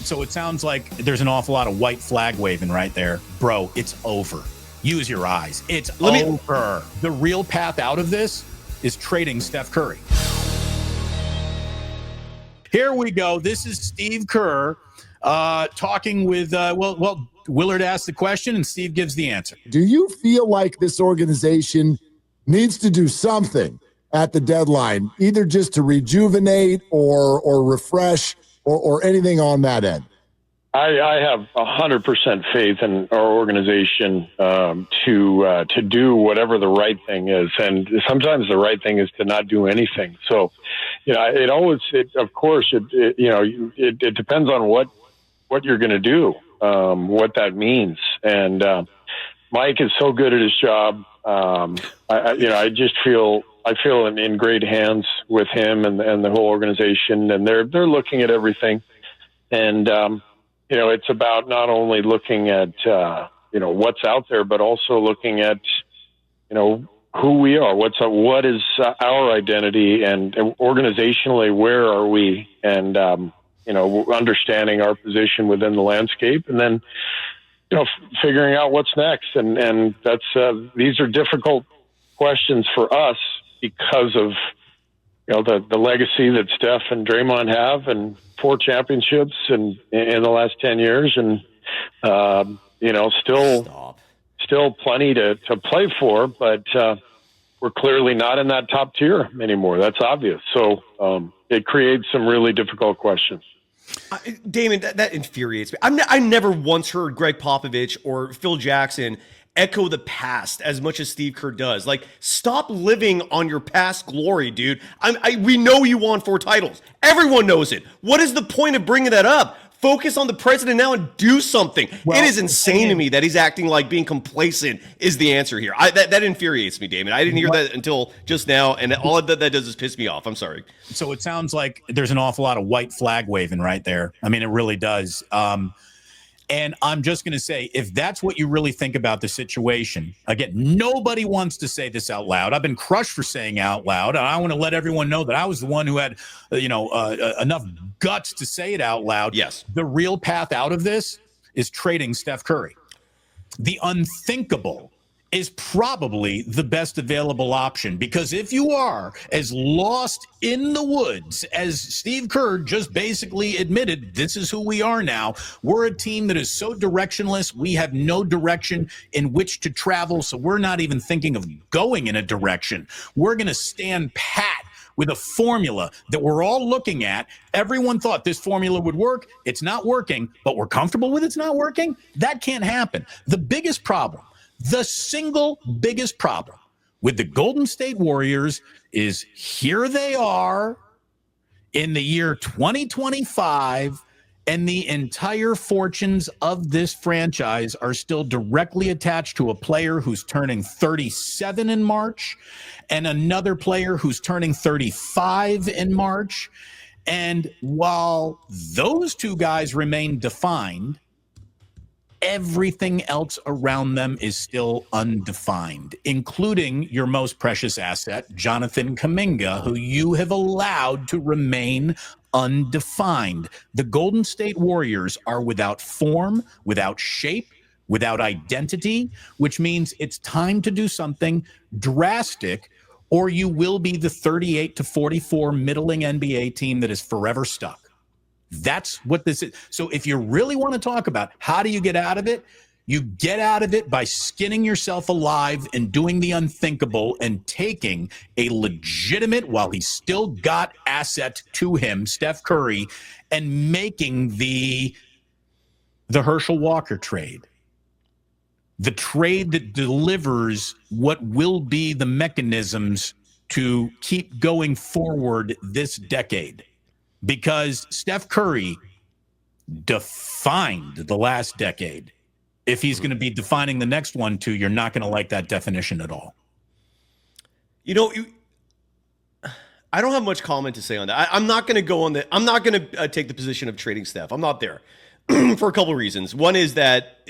So it sounds like there's an awful lot of white flag waving right there. Bro, it's over. Use your eyes. It's over. The real path out of this is trading Steph Curry. Here we go. This is Steve Kerr talking with, Willard asked the question and Steve gives the answer. Do you feel like this organization needs to do something at the deadline, either just to rejuvenate or refresh or anything on that end? I have 100% faith in our organization to do whatever the right thing is, and sometimes the right thing is to not do anything. So, of course, it depends on what you're going to do, what that means. And Mike is so good at his job. I just feel in great hands with him and the whole organization, and they're looking at everything. And it's about not only looking at what's out there, but also looking at who we are, what is our identity, and organizationally where are we, and understanding our position within the landscape, and then figuring out what's next. And that's these are difficult questions for us because of the legacy that Steph and Draymond have, and 4 championships in the last 10 years, and still plenty to play for, but we're clearly not in that top tier anymore. That's obvious. So it creates some really difficult questions. Damon, that infuriates me. I never once heard Greg Popovich or Phil Jackson echo the past as much as Steve Kerr does. Like, stop living on your past glory, dude. We know you won 4 titles. Everyone knows it. What is the point of bringing that up? Focus on the present now and do something. It is insane to me that he's acting like being complacent is the answer here. That infuriates me, Damon. I didn't hear that until just now, and all that does is piss me off. I'm sorry. So it sounds like there's an awful lot of white flag waving right there. I mean, it really does. And I'm just going to say, if that's what you really think about the situation, again, nobody wants to say this out loud. I've been crushed for saying out loud. And I want to let everyone know that I was the one who had, enough guts to say it out loud. Yes. The real path out of this is trading Steph Curry. The unthinkable is probably the best available option, because if you are as lost in the woods as Steve Kerr just basically admitted, this is who we are now. We're a team that is so directionless. We have no direction in which to travel, so we're not even thinking of going in a direction. We're going to stand pat with a formula that we're all looking at. Everyone thought this formula would work. It's not working, but we're comfortable with it's not working. That can't happen. The biggest problem, the single biggest problem with the Golden State Warriors is here they are in the year 2025, and the entire fortunes of this franchise are still directly attached to a player who's turning 37 in March and another player who's turning 35 in March. And while those 2 guys remain defined, everything else around them is still undefined, including your most precious asset, Jonathan Kuminga, who you have allowed to remain undefined. The Golden State Warriors are without form, without shape, without identity, which means it's time to do something drastic, or you will be the 38-44 middling NBA team that is forever stuck. That's what this is. So if you really want to talk about how do you get out of it, you get out of it by skinning yourself alive and doing the unthinkable and taking a legitimate, while he's still got asset to him, Steph Curry, and making the Herschel Walker trade. The trade that delivers what will be the mechanisms to keep going forward this decade. Because Steph Curry defined the last decade. If he's going to be defining the next one too, you're not going to like that definition at all. I don't have much comment to say on that. I'm not going to go on that. I'm not going to take the position of trading Steph. I'm not there for a couple of reasons. One is that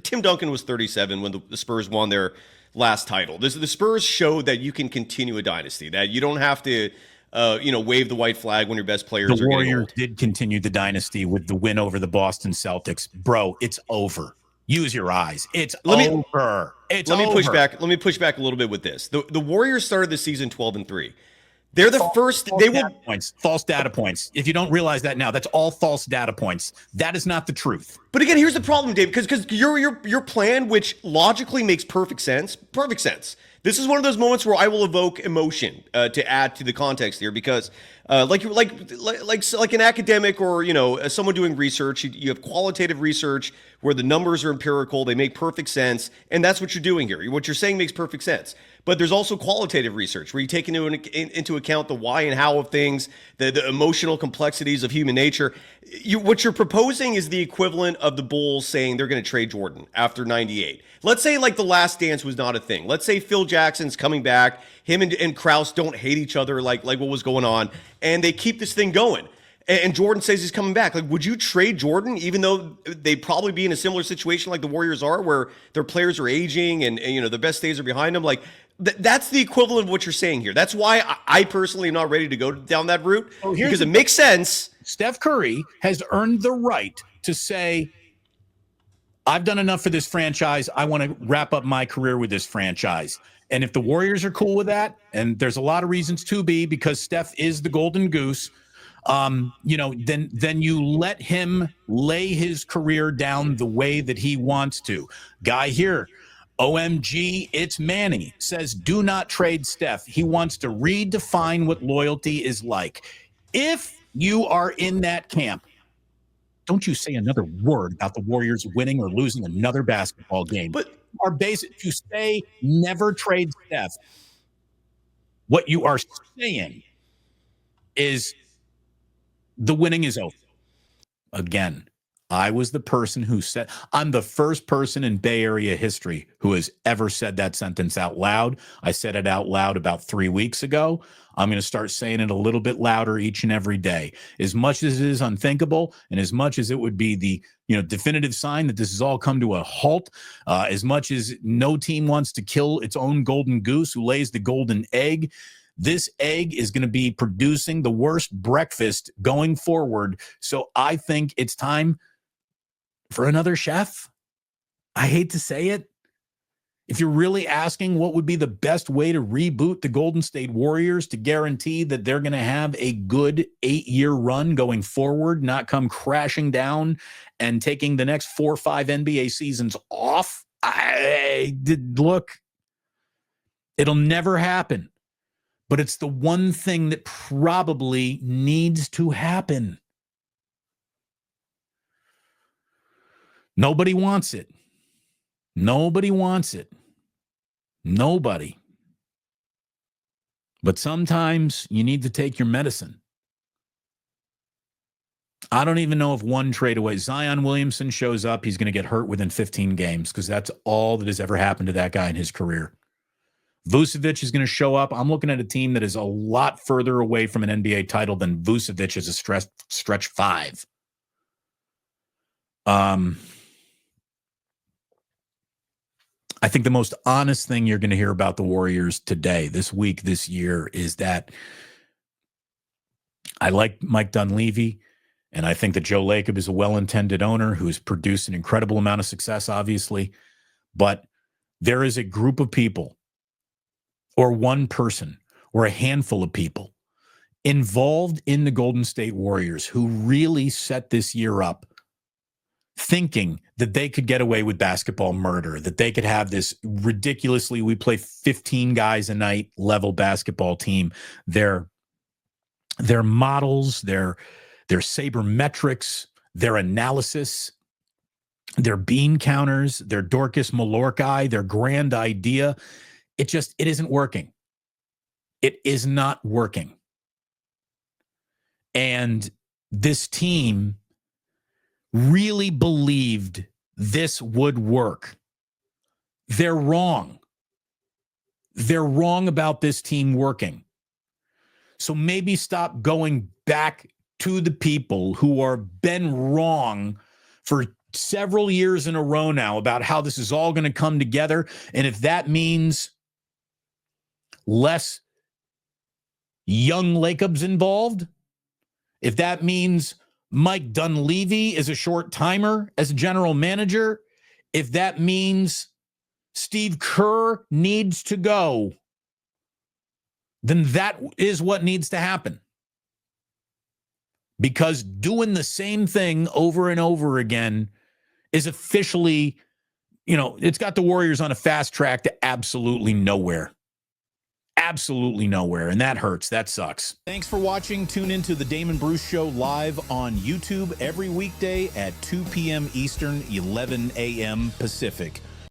Tim Duncan was 37 when the Spurs won their last title. The Spurs showed that you can continue a dynasty, that you don't have to wave the white flag when your best players The are getting Warriors old. did continue the dynasty with the win over the Boston Celtics. Bro, it's over. Use your eyes. It's over. It's Let me over. push back. Let me push back a little bit with this. The Warriors started the season 12-3. They're the first. They will False data points. If you don't realize that now, that's all false data points. That is not the truth. But again, here's the problem, Dave, because your plan, which logically makes perfect sense. Perfect sense. This is one of those moments where I will evoke emotion to add to the context here, because like an academic or someone doing research, you have qualitative research where the numbers are empirical, they make perfect sense, and that's what you're doing here. What you're saying makes perfect sense. But there's also qualitative research where you take into account the why and how of things, the emotional complexities of human nature. What you're proposing is the equivalent of the Bulls saying they're going to trade Jordan after 98. Let's say like the last dance was not a thing. Let's say Phil Jackson's coming back. Him and Krause don't hate each other like what was going on, and they keep this thing going. And Jordan says he's coming back. Like, would you trade Jordan, even though they'd probably be in a similar situation like the Warriors are, where their players are aging and their best days are behind them? Like, that's the equivalent of what you're saying here. That's why I personally am not ready to go down that route, because it makes sense. Steph Curry has earned the right to say, I've done enough for this franchise. I want to wrap up my career with this franchise. And if the Warriors are cool with that, and there's a lot of reasons to be, because Steph is the golden goose, then you let him lay his career down the way that he wants to. Guy here, OMG, it's Manny, says, do not trade Steph. He wants to redefine what loyalty is like. If you are in that camp, don't you say another word about the Warriors winning or losing another basketball game. But our basic, to say never trade Steph, what you are saying is the winning is over. Again, I was the person who said, I'm the first person in Bay Area history who has ever said that sentence out loud. I said it out loud about 3 weeks ago. I'm going to start saying it a little bit louder each and every day. As much as it is unthinkable, and as much as it would be the definitive sign that this has all come to a halt, as much as no team wants to kill its own golden goose who lays the golden egg, this egg is going to be producing the worst breakfast going forward. So I think it's time for another chef. I hate to say it. If you're really asking what would be the best way to reboot the Golden State Warriors to guarantee that they're going to have a good 8-year run going forward, not come crashing down and taking the next 4 or 5 NBA seasons off, look, it'll never happen. But it's the one thing that probably needs to happen. Nobody wants it. Nobody wants it. Nobody. But sometimes you need to take your medicine. I don't even know if one trade away. Zion Williamson shows up, he's going to get hurt within 15 games because that's all that has ever happened to that guy in his career. Vucevic is going to show up. I'm looking at a team that is a lot further away from an NBA title than Vucevic as a stretch 5. I think the most honest thing you're going to hear about the Warriors today, this week, this year, is that I like Mike Dunleavy, and I think that Joe Lacob is a well-intended owner who's produced an incredible amount of success, obviously. But there is a group of people, or one person, or a handful of people involved in the Golden State Warriors who really set this year up thinking that they could get away with basketball murder, that they could have this ridiculously, we play 15 guys a night level basketball team. Their models, their sabermetrics, their analysis, their bean counters, their Dorcas Malorkai, their grand idea, it isn't working. It is not working. And this team really believed this would work. They're wrong. They're wrong about this team working. So maybe stop going back to the people who are been wrong for several years in a row now about how this is all going to come together. And if that means less young Lacob's involved, if that means Mike Dunleavy is a short timer as a general manager, if that means Steve Kerr needs to go, then that is what needs to happen. Because doing the same thing over and over again is officially, it's got the Warriors on a fast track to absolutely nowhere. Absolutely nowhere. And that hurts. That sucks. Thanks for watching. Tune into the Damon Bruce Show live on YouTube every weekday at 2 p.m. Eastern, 11 a.m. Pacific.